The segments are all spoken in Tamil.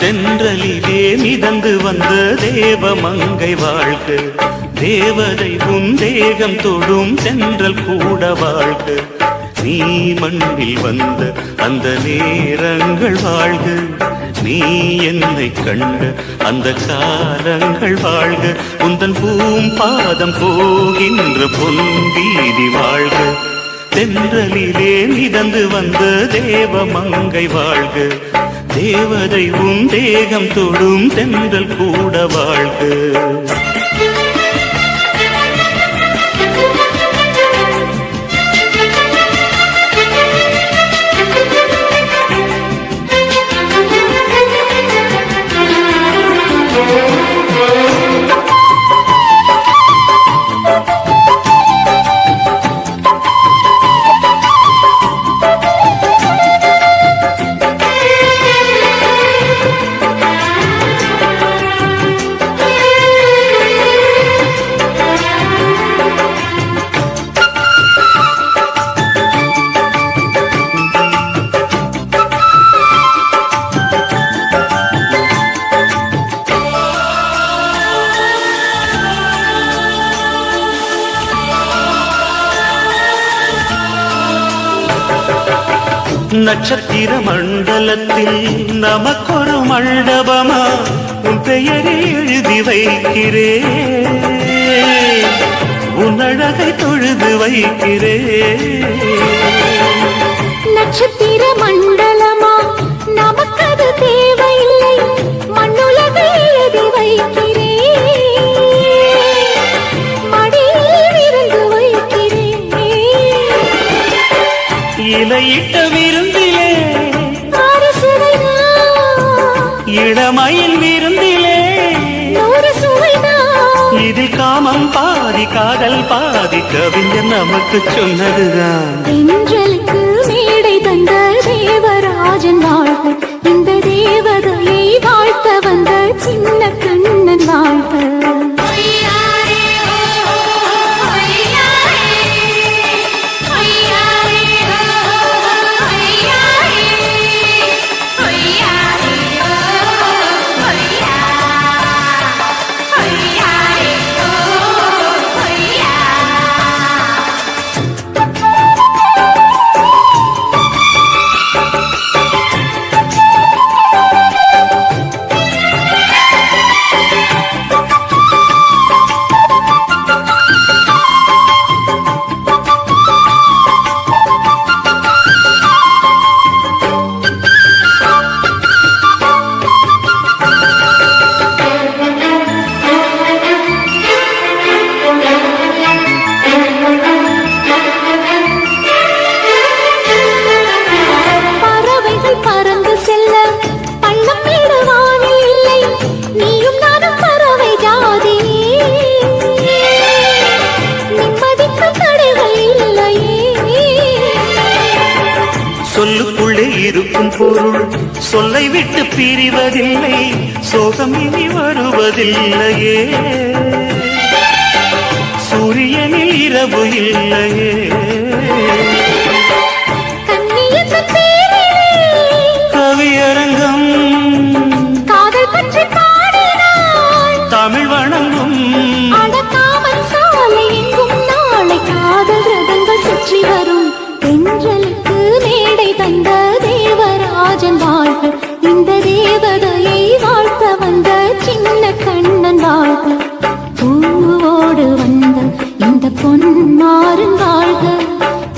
தென்றலிலே மிதந்து வந்த தேவமங்கை வாழ்க, தேவதை உன் தேகம் தொடும் தென்றல் கூட வாழ்க. நீ மண்ணில் வந்த அந்த நேரங்கள் வாழ்க, நீ என்னை கண்ட அந்த காலங்கள் வாழ்க. உந்தன் பூம்பாதம் போகின்ற பொன் வீதி வாழ்க. தென்றலிலே மிதந்து வந்த தேவமங்கை வாழ்க, தேவதை உன் தேகம் தொடும் தென்றல் கூட வாழ்க. நட்சத்திர மண்டலத்தில் நமக்கொரு மண்டபமா உன் பெயரை எழுதி வைக்கிறேன், உன் அழகை தொழுது வைக்கிறேன். நட்சத்திர மண்டலமா நமக்கது தேவையில்லை, மண்ணுலகை எழுதி வைக்கிறேன், மடியில் இருந்து வைக்கிறேன். இலையிட்ட விருந்திலே இளமயில் விருந்திலே இதில் காமம் பாதி காதல் பாதி கவிஞர் நமக்கு சொன்னதுதான். தென்றலுக்கு மேடை தந்த தேவராஜன் வாழ்க, இந்த தேவதையை வாழ்த்த வந்த சின்ன கண்ணன் வாழ்க. சொல்லுக்குள்ளே இருக்கும் பொருள் சொல்லை விட்டு பிரிவதில்லை, சோகம் இனி வருவதில்லையே, சூரியனில் இரவு இல்லையே. கவியரங்கம் காதல் பற்றி பாடினாள், தமிழ் வணங்கும் அடக்காமல் சாலை எங்கும் நாளை காதல் ரதங்கள் சுற்றி வரும். தென்றலுக்கு மேடை தந்த தேவராஜன் வாழ்க, இந்த தேவதையை வாழ்த்த வந்த சின்ன கண்ணன் வாழ்க. பூவோடு வந்த இந்த பொன்மாறன் வாழ்க,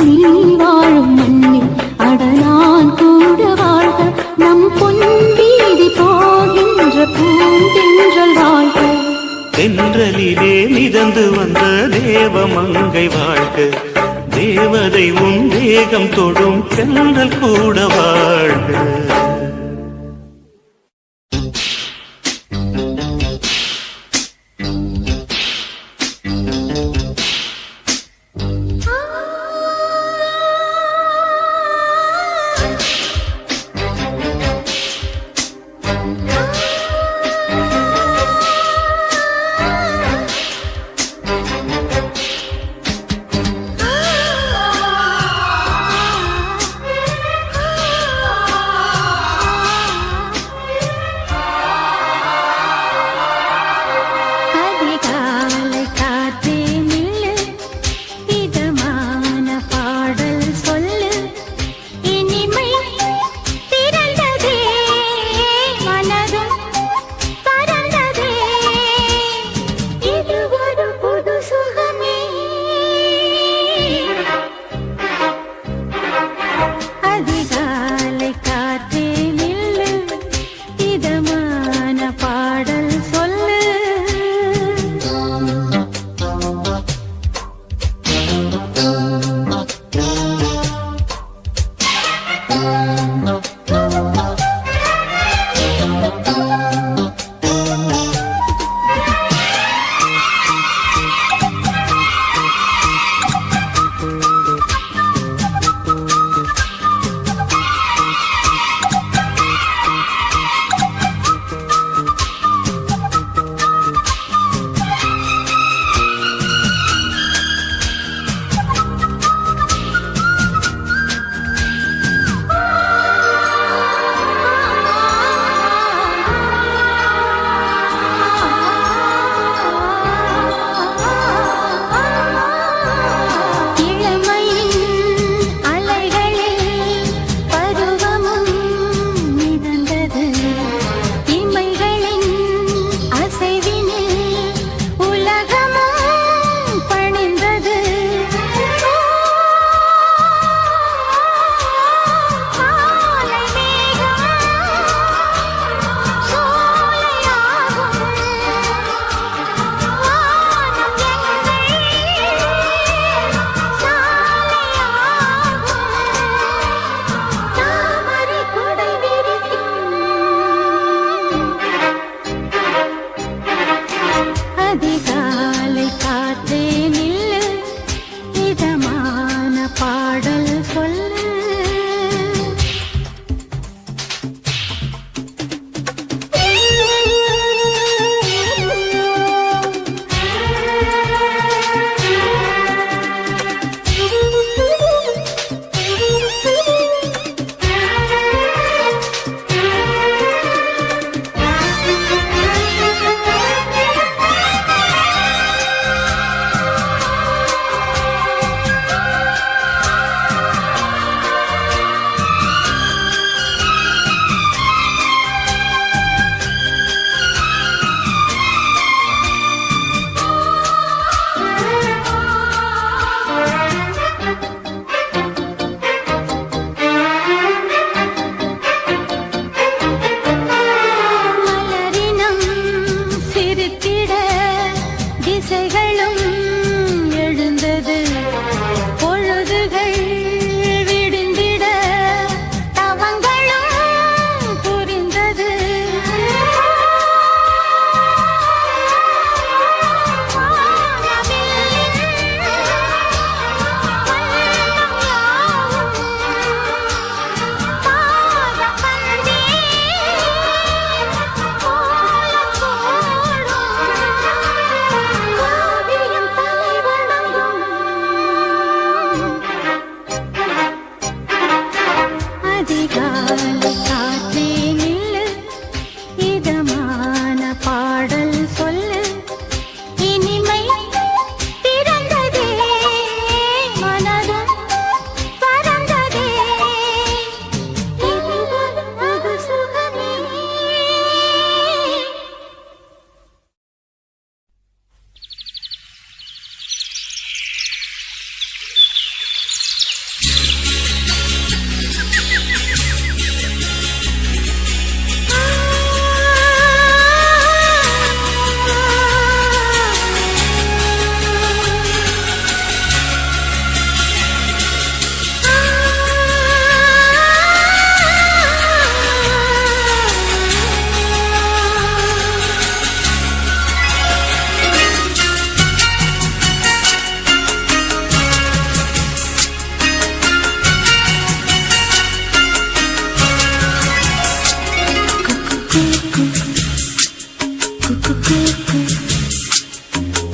நீ வாழும் மண்ணில் அடலான் கூட வாழ்க. நம் பொன் வீதி போகின்ற பூந்தென்றல் வாழ்க. தென்றலிலே மிதந்து வந்த தேவமங்கை வாழ்க, தேவதை உன் தேகம் தொடும் தென்றல் கூட வாழ்க.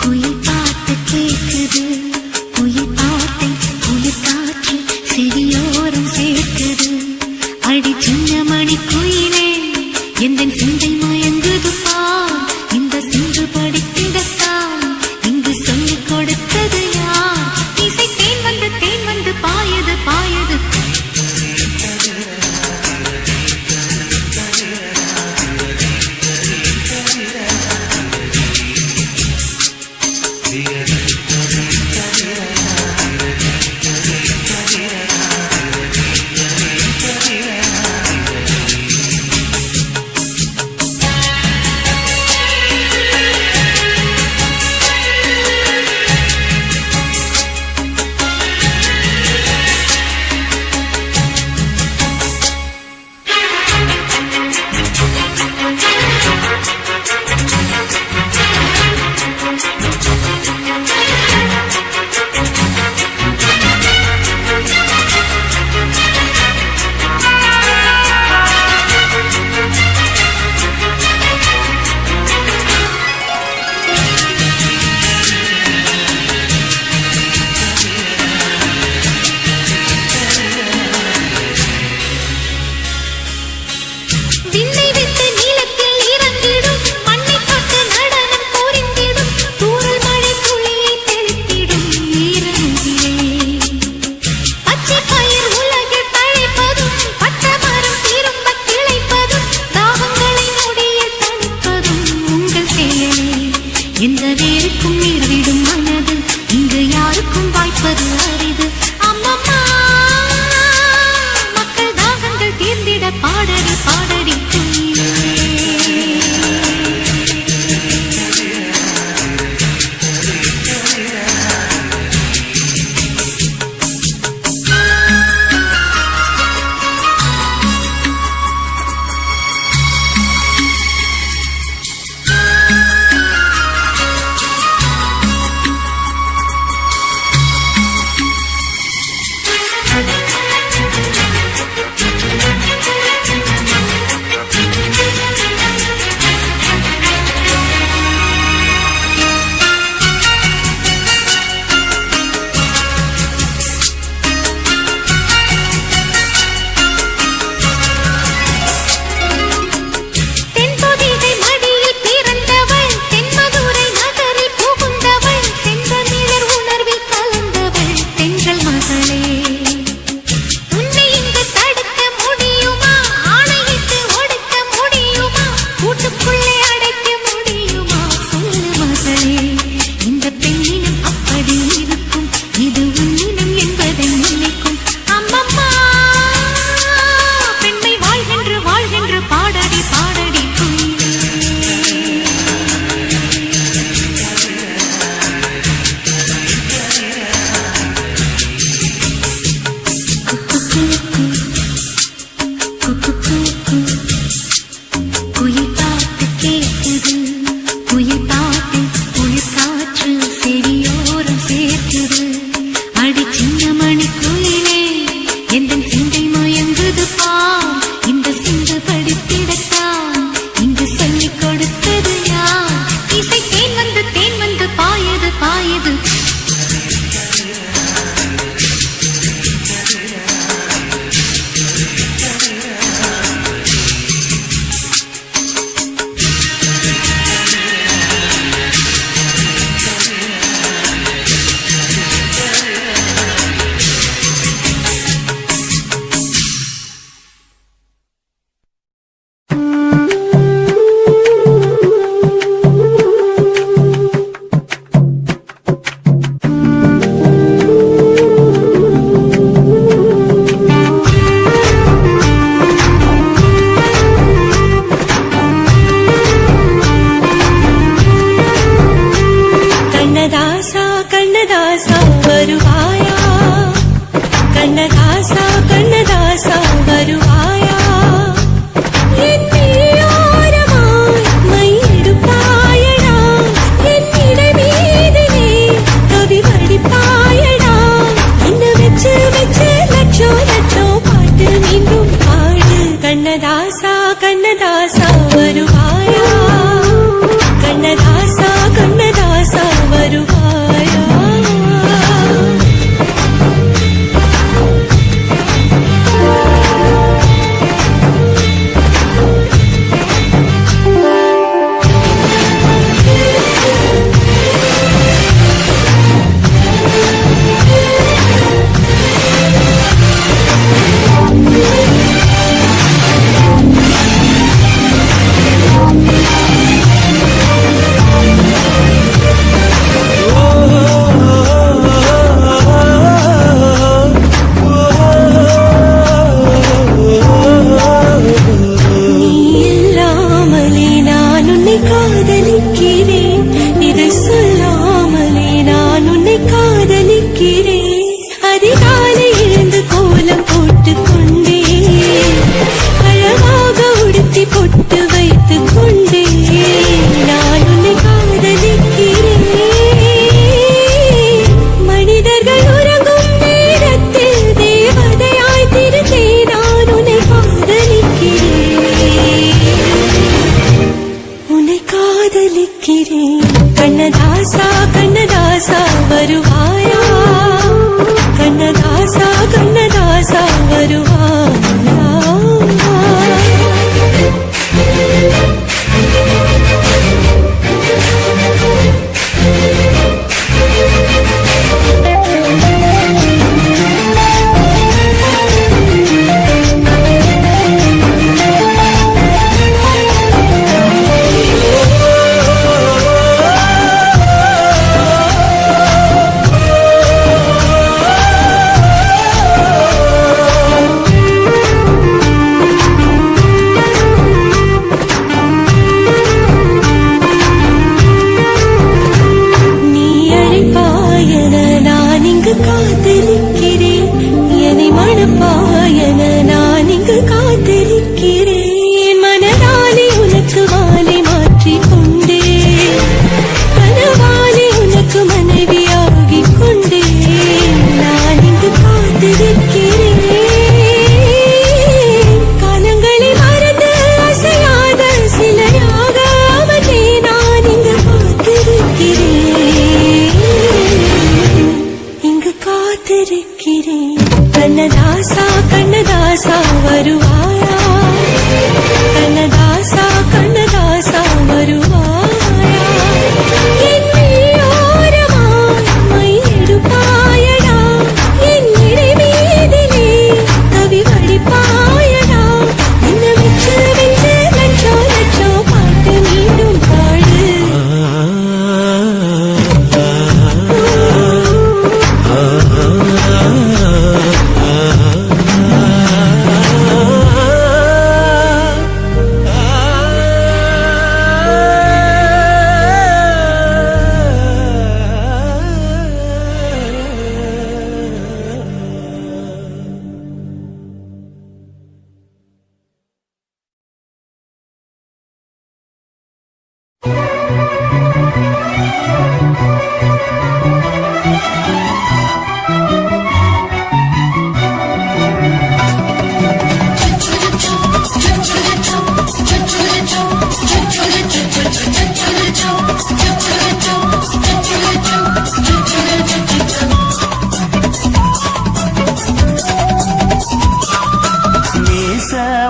குயில் பாட்டு கேக்குது, குயில் பாட்டை குயில் காற்று செவியோரம் சேர்க்குது. அடி சின்ன மணி குயிலே எந்தன் சிந்தை மயங்குது பார். இந்த சிந்து படித்திடத்தான் இங்கு சொல்லிக் கொடுத்தது யார்? இசை தேன் வந்து பாயது பாயது. எந்த வேருக்கும் நீர் விடும் மனது இங்கு யாருக்கும் வாய்ப்பது அரிது. அம்மம்மா மக்கள் தாகங்கள் தீர்ந்திட பாடடி பாடடி குயிலே. கண்ணதாசா கண்ணதாசா வருவாயா காதலிக்கிறேன், இதை சொல்லாமலே நான் உன்னை காதலிக்கிறேன். அதிகாலை எழுந்து கோலம் போட்டுக் கொண்டே, அழகாக உடுத்தி பொட்டு வைத்துக் கொண்டே நான் உன்னை காதலிக்கிறேன். மனிதர்கள் உறங்கும் நேரத்தில் தேவதையாய் திருந்தே நான் உன்னை காதலிக்கிறேன், உன்னை காதலிக்கிறேன். கண்ணதாசா கண்ணதாசா வருவாயா, கண்ணதாசா கண்ணதாசா வருவாயா. காத்திருக்கிறேன், என்னை மணப்பாயன நான் இங்கு காத்திருக்கிறேன். மனதாலே உனக்கு வாலை மாற்றிக் கொண்டே, கனவாலே உனக்கு மனைவியாகிக் கொண்டே நான் இங்கு காத்திருக்கிறேன். காலங்களை மறந்து அசையாத சிலையாக அவனே நான் இங்கு காத்திருக்கிறேன், இங்கு காத்திருக்கிறேன். கண்ணதாசா கண்ணதாசா வருவாயா, கண்ணதாசா கண்ணதாசா வருவாயா. என் மெய்யோரமாய் மை எடுப்பாயடா, என் இடை மீதிலே கவி வடிப்பாயடா. என்ன வெச்சு வெச்சு லட்சோ லட்சோ பாட்டு மீண்டும் பாடு.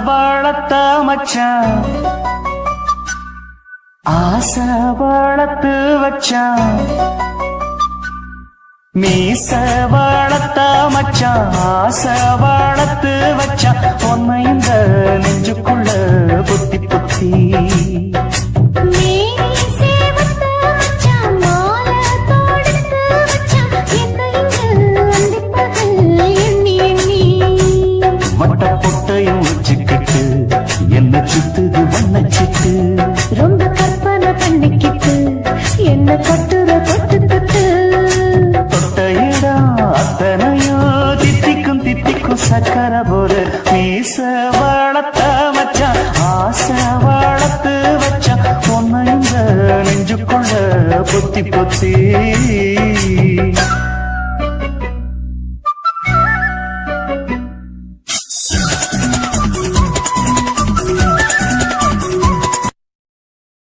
வளர்த்த மச்சான், ஆசை வளர்த்து வச்சான். மீச வளர்த்த மச்சான், ஆசை வளர்த்து வச்சான். உன்னை இந்த நெஞ்சுக்குள்ள புத்தி புத்தி மட்ட பொட்டையும் வச்சுக்கிட்டு என்ன சுத்துது வண்ணச்சிட்டு. ரொம்ப கற்பனை பண்ணிக்கிட்டு என்ன கட்டுற தொட்டு தொட்டு. தொட்ட இடம் அத்தனையோ தித்திக்கும் தித்திக்கும் சக்கர போல. மீச வளர்த்த மச்சான், ஆசை வளர்த்து வச்சான். உன்னை இந்த நெஞ்சுக்குள்ள பொத்தி பொத்தி